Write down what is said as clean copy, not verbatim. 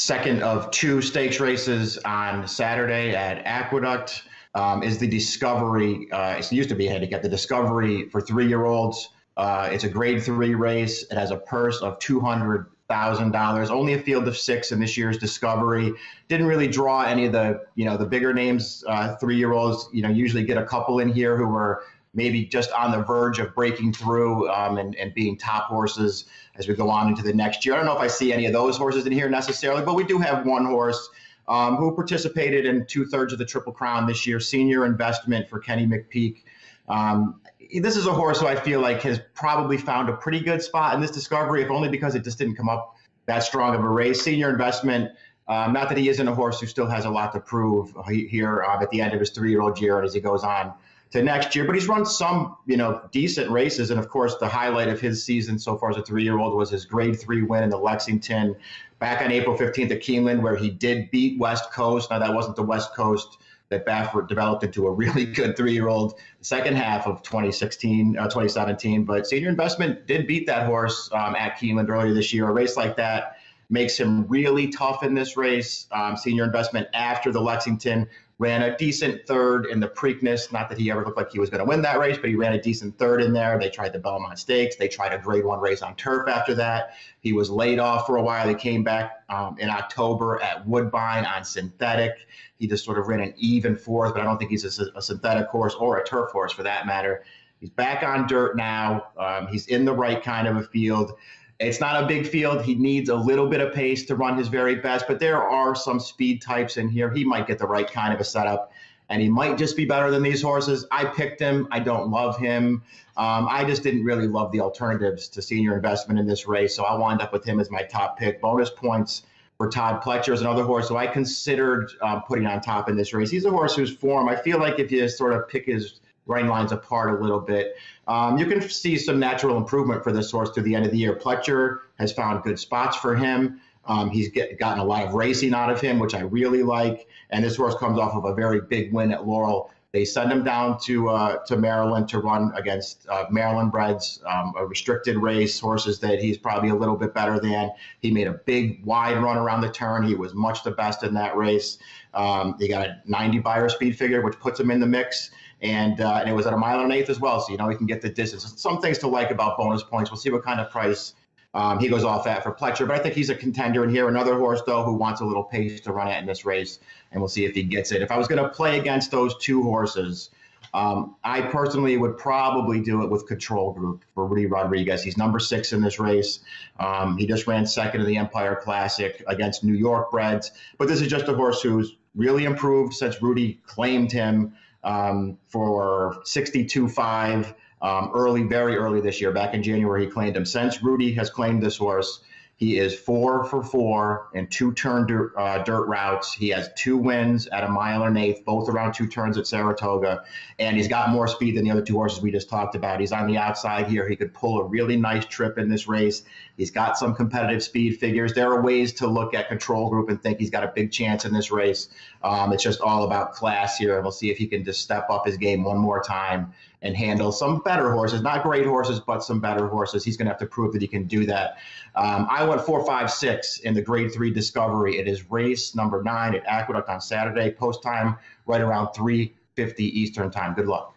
second of two stakes races on Saturday at Aqueduct. Is the Discovery. It used to be a handicap. The Discovery for 3-year-olds. It's a grade 3 race. It has a purse of $200,000. Only a field of 6 in this year's Discovery. Didn't really draw any of the bigger names. 3-year-olds usually get a couple in here who were maybe just on the verge of breaking through and being top horses as we go on into the next year. I don't know if I see any of those horses in here necessarily, but we do have one horse who participated in 2/3 of the Triple Crown this year, Senior Investment for Kenny McPeak. This is a horse who I feel like has probably found a pretty good spot in this Discovery, if only because it just didn't come up that strong of a race. Senior Investment, not that he isn't a horse who still has a lot to prove here at the end of his 3-year-old year and as he goes on to next year, but he's run some, decent races. And of course, the highlight of his season so far as a 3-year-old was his grade 3 win in the Lexington back on April 15th at Keeneland, where he did beat West Coast. Now, that wasn't the West Coast that Baffert developed into a really good 3-year-old the second half of 2017. But Senior Investment did beat that horse at Keeneland earlier this year. A race like that makes him really tough in this race. Senior Investment, after the Lexington, ran a decent third in the Preakness. Not that he ever looked like he was going to win that race, but he ran a decent third in there. They tried the Belmont Stakes. They tried a grade 1 race on turf after that. He was laid off for a while. They came back in October at Woodbine on synthetic. He just sort of ran an even fourth, but I don't think he's a synthetic horse or a turf horse for that matter. He's back on dirt now. He's in the right kind of a field. It's not a big field. He needs a little bit of pace to run his very best, but there are some speed types in here. He might get the right kind of a setup, and he might just be better than these horses. I picked him. I don't love him. I just didn't really love the alternatives to Senior Investment in this race, so I wound up with him as my top pick. Bonus points for Todd Pletcher is another horse who I considered putting on top in this race. He's a horse whose form, I feel like if you sort of pick his running lines apart a little bit, you can see some natural improvement for this horse through the end of the year. Pletcher has found good spots for him. He's gotten a lot of racing out of him, which I really like. And this horse comes off of a very big win at Laurel. They send him down to Maryland to run against Maryland breds, a restricted race, horses that he's probably a little bit better than. He made a big wide run around the turn. He was much the best in that race. He got a 90 Beyer speed figure, which puts him in the mix. And it was at 1 1/8 as well, so he can get the distance. Some things to like about bonus points. We'll see what kind of price he goes off at for Pletcher, but I think he's a contender in here. Another horse, though, who wants a little pace to run at in this race, and we'll see if he gets it. If I was going to play against those two horses, I personally would probably do it with Control Group for Rudy Rodriguez. He's number 6 in this race. He just ran second in the Empire Classic against New York breds, but this is just a horse who's really improved since Rudy claimed him for 62.5 very early this year. Back in January, he claimed him. Since Rudy has claimed this horse, he is 4 for 4 in 2-turn dirt routes. He has 2 wins at 1 1/8, both around 2 turns at Saratoga. And he's got more speed than the other 2 horses we just talked about. He's on the outside here. He could pull a really nice trip in this race. He's got some competitive speed figures. There are ways to look at Control Group and think he's got a big chance in this race. It's just all about class here. And we'll see if he can just step up his game one more time and handle some better horses, not great horses, but some better horses. He's going to have to prove that he can do that. I went 4, 5, 6 in the grade 3 Discovery. It is race number 9 at Aqueduct on Saturday. Post time right around 3:50 Eastern time. Good luck.